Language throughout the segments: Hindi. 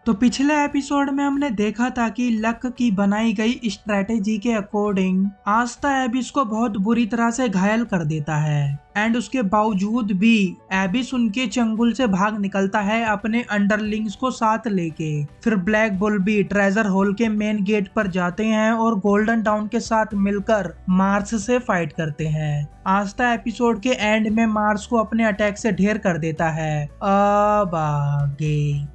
तो पिछले एपिसोड में हमने देखा था कि लक की बनाई गई स्ट्रेटेजी के अकॉर्डिंग आस्था एबिस को बहुत बुरी तरह से घायल कर देता है एंड उसके बावजूद भी एबिस उनके चंगुल से भाग निकलता है अपने अंडरलिंग्स को साथ लेके। फिर ब्लैक बुल भी ट्रेजर होल के मेन गेट पर जाते हैं और गोल्डन टाउन के साथ मिलकर मार्स से फाइट करते हैं। आस्था एपिसोड के एंड में मार्स को अपने अटैक से ढेर कर देता है। अब आगे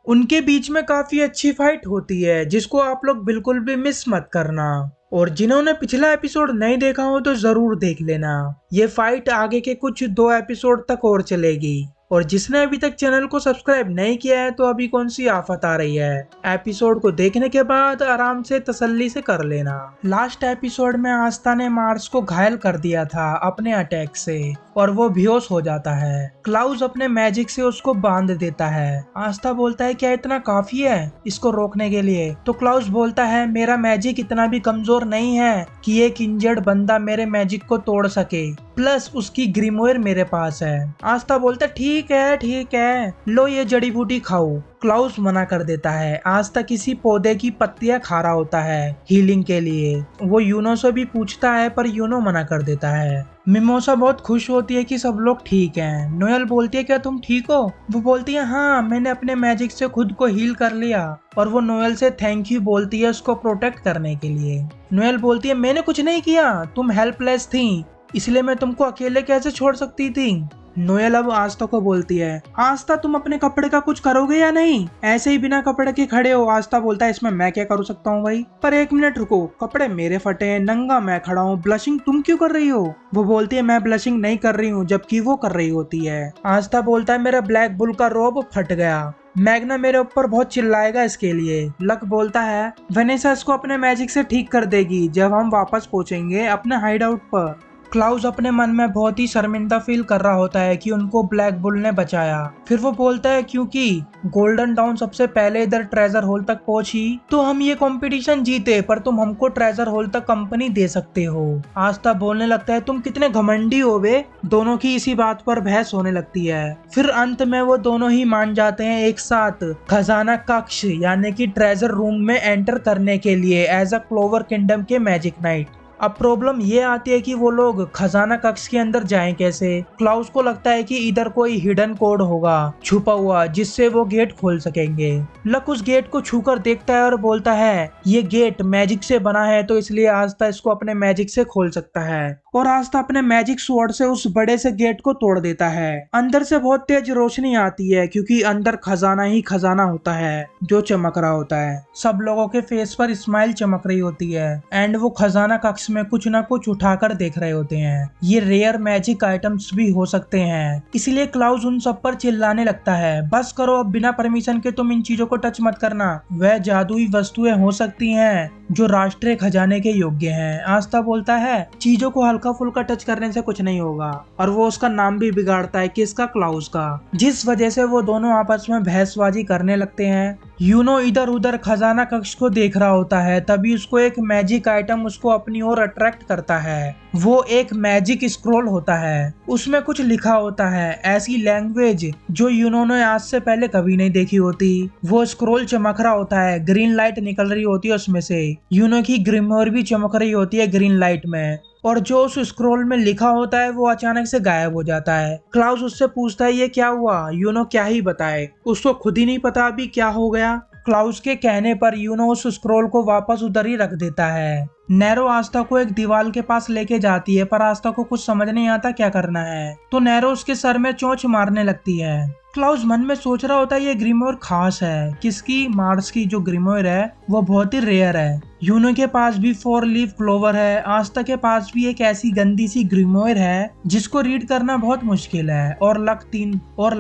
उनके बीच में काफी अच्छी फाइट होती है जिसको आप लोग बिल्कुल भी मिस मत करना। और जिन्होंने पिछला एपिसोड नहीं देखा हो तो जरूर देख लेना। ये फाइट आगे के कुछ 2 एपिसोड तक और चलेगी। और जिसने अभी तक चैनल को सब्सक्राइब नहीं किया है तो अभी कौन सी आफत आ रही है, एपिसोड को देखने के बाद आराम से तसल्ली से कर लेना। लास्ट एपिसोड में आस्था ने मार्स को घायल कर दिया था अपने अटैक से और वो बेहोश हो जाता है। क्लाउस अपने मैजिक से उसको बांध देता है। आस्था बोलता है क्या इतना काफी है इसको रोकने के लिए? तो क्लाउस बोलता है मेरा मैजिक इतना भी कमजोर नहीं है कि एक इंजर्ड बंदा मेरे मैजिक को तोड़ सके, प्लस उसकी ग्रिमोयर मेरे पास है। आस्था बोलता ठीक है लो ये जड़ी बूटी खाओ। क्लाउस मना कर देता है। आस्था किसी पौधे की पत्तियां खा रहा होता है हीलिंग के लिए। वो यूनो से भी पूछता है पर यूनो मना कर देता है। मिमोसा बहुत खुश होती है कि सब लोग ठीक हैं। नोएल बोलती है क्या तुम ठीक हो? वो बोलती है हाँ मैंने अपने मैजिक से खुद को हील कर लिया। और वो नोएल से थैंक यू बोलती है उसको प्रोटेक्ट करने के लिए। नोएल बोलती है मैंने कुछ नहीं किया, तुम हेल्पलेस थी इसलिए मैं तुमको अकेले कैसे छोड़ सकती थी। नोएल अब आस्था को बोलती है आस्था तुम अपने कपड़े का कुछ करोगे या नहीं? ऐसे ही बिना कपड़े के खड़े हो। आस्था बोलता है इसमें मैं क्या कर सकता हूँ भाई, पर 1 मिनट रुको, कपड़े मेरे फटे हैं, नंगा मैं खड़ा हूँ, ब्लशिंग तुम क्यों कर रही हो? वो बोलती है मैं ब्लशिंग नहीं कर रही हूँ, जबकि वो कर रही होती है। आस्था बोलता है मेरा ब्लैक बुल का रोब फट गया, मैग्ना मेरे ऊपर बहुत चिल्लाएगा इसके लिए। लक बोलता है वेनेसा इसको अपने मैजिक से ठीक कर देगी जब हम वापस पहुंचेंगे अपने हाइड आउट पर। क्लाउस अपने मन में बहुत ही शर्मिंदा फील कर रहा होता है कि उनको ब्लैक बुल ने बचाया। फिर वो बोलता है क्योंकि गोल्डन टाउन सबसे पहले इधर ट्रेजर होल तक पहुंची तो हम ये कंपटीशन जीते, पर तुम हमको ट्रेजर होल तक कंपनी दे सकते हो। आस्था बोलने लगता है तुम कितने घमंडी हो बे। दोनों की इसी बात पर बहस होने लगती है। फिर अंत में वो दोनों ही मान जाते हैं एक साथ खजाना कक्ष यानी कि ट्रेजर रूम में एंटर करने के लिए एज अ क्लोवर किंगडम के मैजिक नाइट। अब प्रॉब्लम ये आती है कि वो लोग खजाना कक्ष के अंदर जाएं कैसे। क्लाउस को लगता है कि इधर कोई हिडन कोड होगा छुपा हुआ जिससे वो गेट खोल सकेंगे। लक उस गेट को छूकर देखता है और बोलता है ये गेट मैजिक से बना है तो इसलिए आस्था इसको अपने मैजिक से खोल सकता है। और आस्था अपने मैजिक स्वॉर्ड से उस बड़े से गेट को तोड़ देता है। अंदर से बहुत तेज रोशनी आती है क्योंकि अंदर खजाना ही खजाना होता है जो चमक रहा होता है। सब लोगों के फेस पर स्माइल चमक रही होती है एंड वो खजाना कक्ष में कुछ ना कुछ उठाकर देख रहे होते हैं। ये रेयर मैजिक आइटम्स भी हो सकते हैं, इसलिए क्लाउस उन सब पर चिल्लाने लगता है बस करो अब, बिना परमिशन के तुम इन चीजों को टच मत करना। वह जादुई वस्तुएं हो सकती हैं जो राष्ट्रीय खजाने के योग्य हैं। आस्था बोलता है चीजों को हल्का फुल्का टच करने से कुछ नहीं होगा और वो उसका नाम भी बिगाड़ता है किसका, क्लाउस का, जिस वजह से वो दोनों आपस में बहसबाजी करने लगते हैं। यूनो इधर उधर खजाना कक्ष को देख रहा होता है तभी उसको एक मैजिक आइटम उसको अपनी ओर अट्रैक्ट करता है। वो एक मैजिक स्क्रोल होता है, उसमें कुछ लिखा होता है ऐसी लैंग्वेज जो यूनो ने आज से पहले कभी नहीं देखी होती। वो स्क्रोल चमक रहा होता है, ग्रीन लाइट निकल रही होती है उसमें से। यूनो की ग्रिमोर भी चमक रही होती है ग्रीन लाइट में और जो उस स्क्रोल में लिखा होता है वो अचानक से गायब हो जाता है। क्लाउस उससे पूछता है ये क्या हुआ? यूनो क्या ही बताए, उसको खुद ही नहीं पता अभी क्या हो गया। क्लाउस के कहने पर यूनो उस स्क्रोल को वापस उधर ही रख देता है। नैरो आस्था को एक दीवार के पास लेके जाती है पर आस्था को कुछ समझ नहीं आता क्या करना है, तो नैरो उसके सर में चोंच मारने लगती है। क्लाउस मन में सोच रहा होता है ये ग्रिमोयर खास है किसकी, मार्स की जो ग्रिमोयर है वो बहुत ही रेयर है। यूनो के पास भी 4 लीफ क्लोवर है, आस्था के पास भी एक ऐसी गंदी सी ग्रिमोयर है जिसको रीड करना बहुत मुश्किल है। और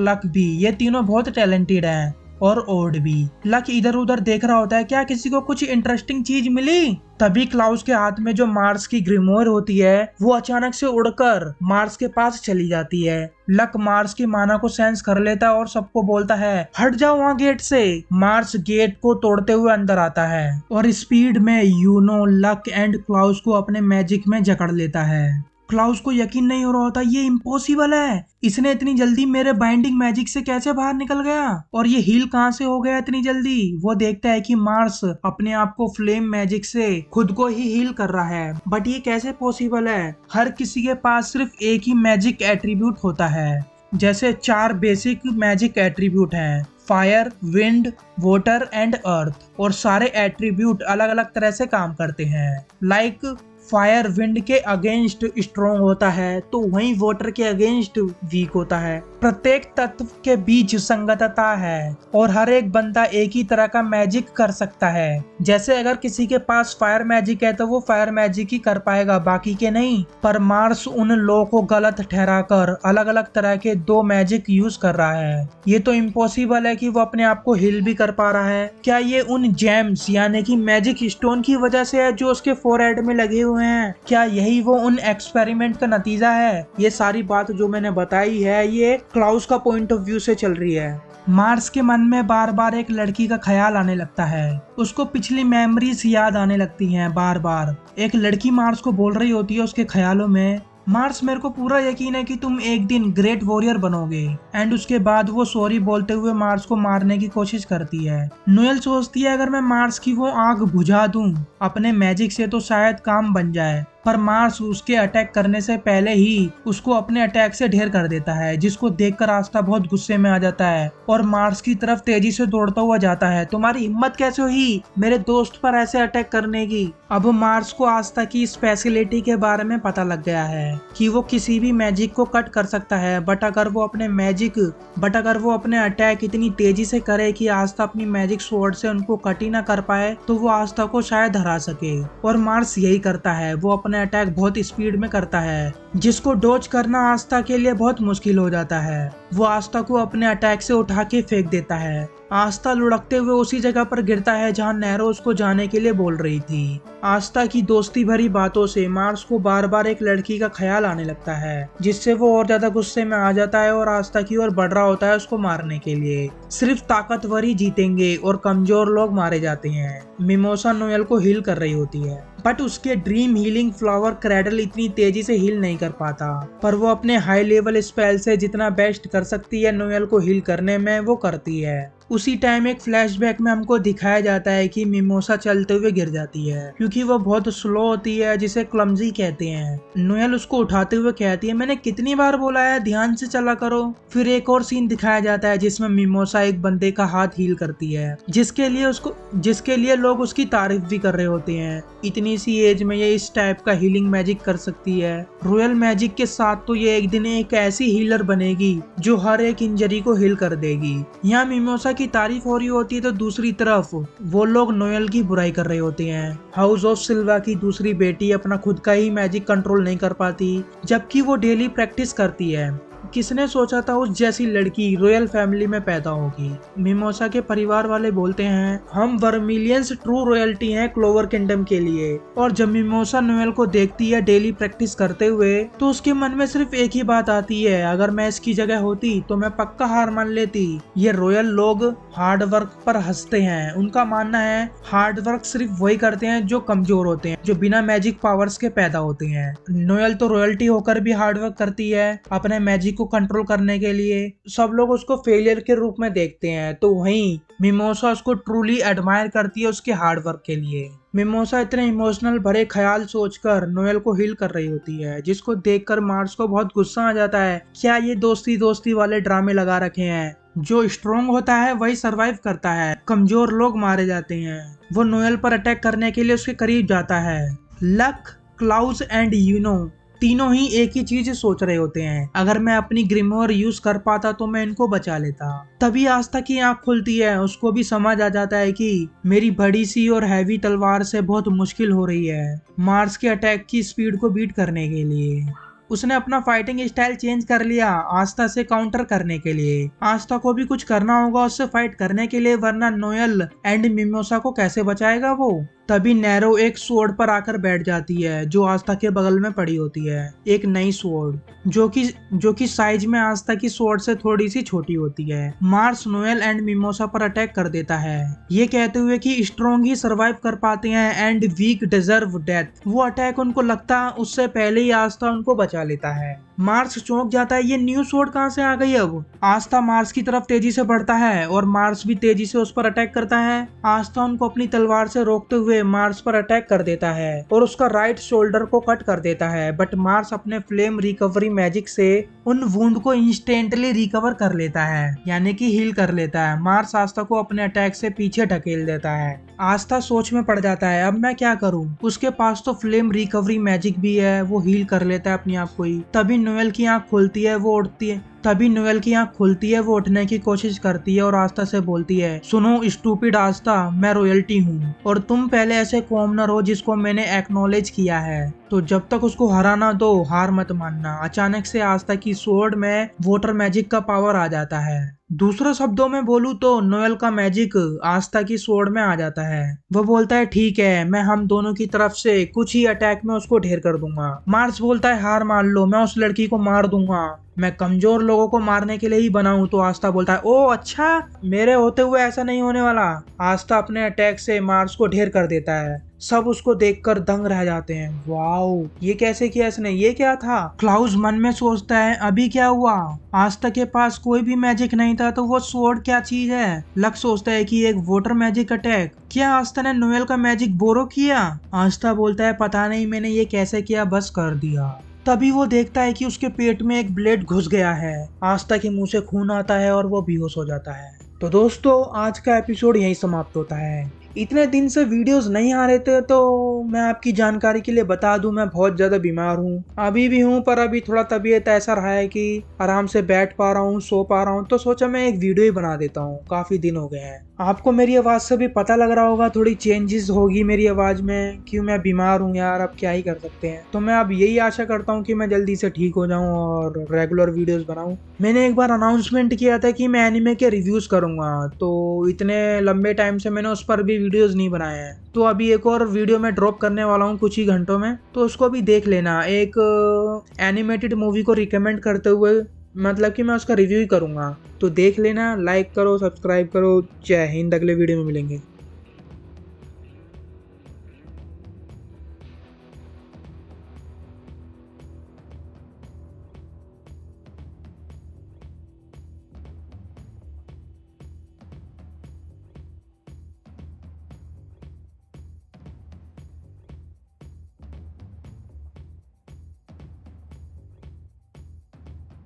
लक भी, ये तीनों बहुत टैलेंटेड हैं और ओड भी। लक इधर उधर देख रहा होता है क्या किसी को कुछ इंटरेस्टिंग चीज मिली। तभी क्लाउस के हाथ में जो मार्स की ग्रिमोयर होती है वो अचानक से उड़कर मार्स के पास चली जाती है। लक मार्स की माना को सेंस कर लेता है और सबको बोलता है हट जाओ वहाँ गेट से। मार्स गेट को तोड़ते हुए अंदर आता है और स्पीड में यूनो, लक एंड क्लाउस को अपने मैजिक में जकड़ लेता है। क्लाउस को यकीन नहीं हो रहा होता, ये इम्पॉसिबल है, इसने इतनी जल्दी मेरे बाइंडिंग मैजिक से कैसे बाहर निकल गया, और ये हील कहाँ से हो गया इतनी जल्दी। वो देखता है कि मार्स अपने आप को फ्लेम मैजिक से खुद को ही हील कर रहा है, बट ये कैसे पॉसिबल है। हर किसी के पास सिर्फ एक ही मैजिक एट्रीब्यूट होता है, जैसे 4 बेसिक मैजिक एट्रीब्यूट हैं, fire, wind, water and earth, और सारे एट्रीब्यूट अलग अलग तरह से काम करते हैं। लाइक फायर विंड के अगेंस्ट स्ट्रॉन्ग होता है, तो वहीं वाटर के अगेंस्ट वीक होता है। प्रत्येक तत्व के बीच संगतता है और हर एक बंदा एक ही तरह का मैजिक कर सकता है। जैसे अगर किसी के पास फायर मैजिक है तो वो फायर मैजिक ही कर पाएगा, बाकी के नहीं। पर मार्स उन लोगों को गलत ठहराकर अलग अलग तरह के 2 मैजिक यूज कर रहा है। ये तो इम्पॉसिबल है कि वो अपने आप को हील भी कर पा रहा है। क्या ये उन जेम्स यानी कि मैजिक स्टोन की वजह से है जो उसके फोरहेड में लगे हुए हैं? क्या यही वो उन एक्सपेरिमेंट का नतीजा है? ये सारी बात जो मैंने बताई है ये क्लाउस का पॉइंट ऑफ व्यू से चल रही है। मार्स के मन में बार बार एक लड़की का ख्याल आने लगता है, उसको पिछली मेमोरीज याद आने लगती हैं बार बार। एक लड़की मार्स को बोल रही होती है उसके ख्यालों में, मार्स मेरे को पूरा यकीन है कि तुम एक दिन ग्रेट वॉरियर बनोगे। एंड उसके बाद वो सॉरी बोलते हुए मार्स को मारने की कोशिश करती है। नोएल सोचती है अगर मैं मार्स की वो आग बुझा दूं अपने मैजिक से तो शायद काम बन जाए, पर मार्स उसके अटैक करने से पहले ही उसको अपने अटैक से ढेर कर देता है, जिसको देखकर आस्था बहुत गुस्से में आ जाता है और मार्स की तरफ तेजी से दौड़ता हुआ जाता है। तुम्हारी हिम्मत कैसे हुई मेरे दोस्त पर ऐसे अटैक करने की? अब मार्स को आस्था की स्पेशलिटी के बारे में पता लग गया है कि वो किसी भी मैजिक को कट कर सकता है, बट अगर वो अपने अटैक इतनी तेजी से करे कि आस्था अपनी मैजिक स्वॉर्ड से उनको कट ही ना कर पाए तो वो आस्था को शायद हरा सके। और मार्स यही करता है, वो अपने अटैक बहुत स्पीड में करता है, जिसको डॉज करना आस्था के लिए बहुत मुश्किल हो जाता है। वो आस्था को अपने अटैक से उठा के फेंक देता है। आस्था लुढ़कते हुए उसी जगह पर गिरता है जहां नैरो उसको जाने के लिए बोल रही थी। आस्था की दोस्ती भरी बातों से मार्स को बार बार एक लड़की का ख्याल आने लगता है, जिससे वो और ज्यादा गुस्से में आ जाता है और आस्था की ओर बढ़ रहा होता है उसको मारने के लिए। सिर्फ ताकतवर ही जीतेंगे और कमजोर लोग मारे जाते हैं। मिमोसा नोएल को हील कर रही होती है, बट उसके ड्रीम हीलिंग फ्लावर क्रैडल इतनी तेजी से हील नहीं कर पाता, पर वो अपने हाई लेवल स्पेल से जितना बेस्ट कर सकती है नोएल को हील करने में वो करती है। उसी टाइम एक फ्लैशबैक में हमको दिखाया जाता है कि मिमोसा चलते हुए गिर जाती है क्योंकि वो बहुत स्लो होती है, जिसे क्लमजी कहते हैं। नोएल उसको उठाते हुए कहती है मैंने कितनी बार बोला है ध्यान से चला करो। फिर एक और सीन दिखाया जाता है जिसमें मिमोसा एक बंदे का हाथ हील करती है, जिसके लिए लोग उसकी तारीफ भी कर रहे होते हैं। इतनी सी एज में ये इस टाइप का हीलिंग मैजिक कर सकती है। रॉयल मैजिक के साथ तो ये एक दिन एक ऐसी हीलर बनेगी जो हर एक इंजरी को हील कर देगी। यहाँ मिमोसा की तारीफ हो रही होती है तो दूसरी तरफ वो लोग नोएल की बुराई कर रहे होते हैं। हाउस ऑफ सिल्वा की दूसरी बेटी अपना खुद का ही मैजिक कंट्रोल नहीं कर पाती, जबकि वो डेली प्रैक्टिस करती है। किसने सोचा था उस जैसी लड़की रॉयल फैमिली में पैदा होगी। मिमोसा के परिवार वाले बोलते हैं हम वर्मिलियंस ट्रू रॉयल्टी हैं क्लोवर किंगडम के लिए। और जब मिमोसा नोएल को देखती है डेली प्रैक्टिस करते हुए तो उसके मन में सिर्फ एक ही बात आती है, अगर मैं इसकी जगह होती तो मैं पक्का हार मान लेती। ये रॉयल लोग हार्ड वर्क पर हंसते हैं। उनका मानना है हार्ड वर्क सिर्फ वही करते हैं जो कमजोर होते हैं, जो बिना मैजिक पावर्स के पैदा होते हैं। नोएल तो रॉयल्टी होकर भी हार्ड वर्क करती है अपने मैजिक को कंट्रोल करने के लिए। सब लोग उसको फेलियर के रूप में देखते हैं, तो वहीं मिमोसा उसको ट्रूली एडमायर करती है उसके हार्ड वर्क के लिए। मिमोसा इतने इमोशनल भरे ख्याल सोचकर नोएल को हील कर रही होती है, जिसको देखकर मार्स को बहुत गुस्सा आ जाता है। क्या ये दोस्ती दोस्ती वाले ड्रामे लगा रखे हैं? जो स्ट्रॉन्ग होता है वही सरवाइव करता है, कमजोर लोग मारे जाते हैं। वो नोएल पर अटैक करने के लिए उसके करीब जाता है। लक, क्लाउस एंड यूनो तीनों ही एक ही चीज सोच रहे होते हैं, अगर मैं अपनी ग्रिमोर यूज कर पाता तो मैं इनको बचा लेता। तभी आस्था की आंख खुलती है, उसको भी समझ आ जाता है कि मेरी बड़ी सी और हैवी तलवार से बहुत मुश्किल हो रही है मार्स के अटैक की स्पीड को बीट करने के लिए। उसने अपना फाइटिंग स्टाइल चेंज कर लिया आस्था से काउंटर करने के लिए। आस्था को भी कुछ करना होगा उससे फाइट करने के लिए, वरना नोएल एंड मिमोसा को कैसे बचाएगा वो। तभी नैरो एक स्वॉर्ड पर आकर बैठ जाती है जो आस्था के बगल में पड़ी होती है, एक नई स्वॉर्ड जो कि साइज में आस्था की स्वॉर्ड से थोड़ी सी छोटी होती है। मार्स नोएल एंड मिमोसा पर अटैक कर देता है, ये कहते हुए कि स्ट्रॉन्ग ही सरवाइव कर पाते हैं एंड वीक डिजर्व डेथ। वो अटैक उनको लगता उससे पहले ही आस्था उनको बचा लेता है। मार्स चौंक जाता है, ये न्यू स्वॉर्ड कहाँ से आ गई। अब आस्था मार्स की तरफ तेजी से बढ़ता है और मार्स भी तेजी से उस पर अटैक करता है। आस्था उनको अपनी तलवार से रोकते हुए मार्स पर अटैक कर देता है और उसका राइट शोल्डर को कट कर देता है, बट मार्स अपने फ्लेम रिकवरी मैजिक से उन वुंड को इंस्टेंटली रिकवर कर लेता है, यानी कि हील कर लेता है। मार्स आस्था को अपने अटैक से पीछे ढकेल देता है। आस्था सोच में पड़ जाता है, अब मैं क्या करूं। उसके पास तो फ्लेम रिकवरी मैजिक भी है, वो हील कर लेता है अपने आप को ही। तभी नोएल की आंख खुलती है, वो उठने की कोशिश करती है और आस्था से बोलती है, सुनो स्टूपिड आस्था, मैं रॉयल्टी हूँ और तुम पहले ऐसे कॉमनर हो जिसको मैंने एक्नॉलेज किया है, तो जब तक उसको हराना दो, हार मत मानना। अचानक से आस्था की स्वॉर्ड में वाटर मैजिक का पावर आ जाता है। दूसरे शब्दों में बोलूं तो नोएल का मैजिक आस्था की स्वॉर्ड में आ जाता है। वो बोलता है, ठीक है, मैं हम दोनों की तरफ से कुछ ही अटैक में उसको ढेर कर दूंगा। मार्स बोलता है, हार मान लो, मैं उस लड़की को मार दूंगा, मैं कमजोर लोगों को मारने के लिए ही बना हूं। तो आस्था बोलता है, ओ अच्छा, मेरे होते हुए ऐसा नहीं होने वाला। आस्था अपने अटैक से मार्स को ढेर कर देता है। सब उसको देखकर दंग रह जाते हैं, वाओ, ये कैसे किया इसने, ये क्या था। क्लाउस मन में सोचता है, अभी क्या हुआ, आस्था के पास कोई भी मैजिक नहीं था तो वो स्वॉर्ड क्या चीज है। लक सोचता है कि एक वाटर मैजिक अटैक, क्या आस्था ने नोएल का मैजिक बोरो किया। आस्था बोलता है, पता नहीं मैंने ये कैसे किया, बस कर दिया। तभी वो देखता है कि उसके पेट में एक ब्लेड घुस गया है। आस्था के मुंह से खून आता है और वो बेहोश हो जाता है। तो दोस्तों, आज का एपिसोड यहीं समाप्त होता है। इतने दिन से वीडियोस नहीं आ रहे थे तो मैं आपकी जानकारी के लिए बता दूं, मैं बहुत ज़्यादा बीमार हूं, अभी भी हूं, पर अभी थोड़ा तबीयत ऐसा रहा है कि आराम से बैठ पा रहा हूं, सो पा रहा हूं, तो सोचा मैं एक वीडियो ही बना देता हूं। काफ़ी दिन हो गए हैं। आपको मेरी आवाज़ से भी पता लग रहा होगा, थोड़ी चेंजेस होगी मेरी आवाज़ में, क्यों मैं बीमार हूँ यार, अब क्या ही कर सकते हैं। तो मैं अब यही आशा करता हूँ कि मैं जल्दी से ठीक हो जाऊँ और रेगुलर वीडियोस बनाऊँ। मैंने एक बार अनाउंसमेंट किया था कि मैं एनिमे के रिव्यूज़ करूँगा, तो इतने लंबे टाइम से मैंने उस पर भी वीडियोस नहीं बनाए हैं, तो अभी एक और वीडियो मैं ड्रॉप करने वाला हूँ कुछ ही घंटों में, तो उसको भी देख लेना। एक एनिमेटेड मूवी को रिकमेंड करते हुए, मतलब कि मैं उसका रिव्यू ही करूँगा, तो देख लेना, लाइक करो, सब्सक्राइब करो। जय हिंद, अगले वीडियो में मिलेंगे।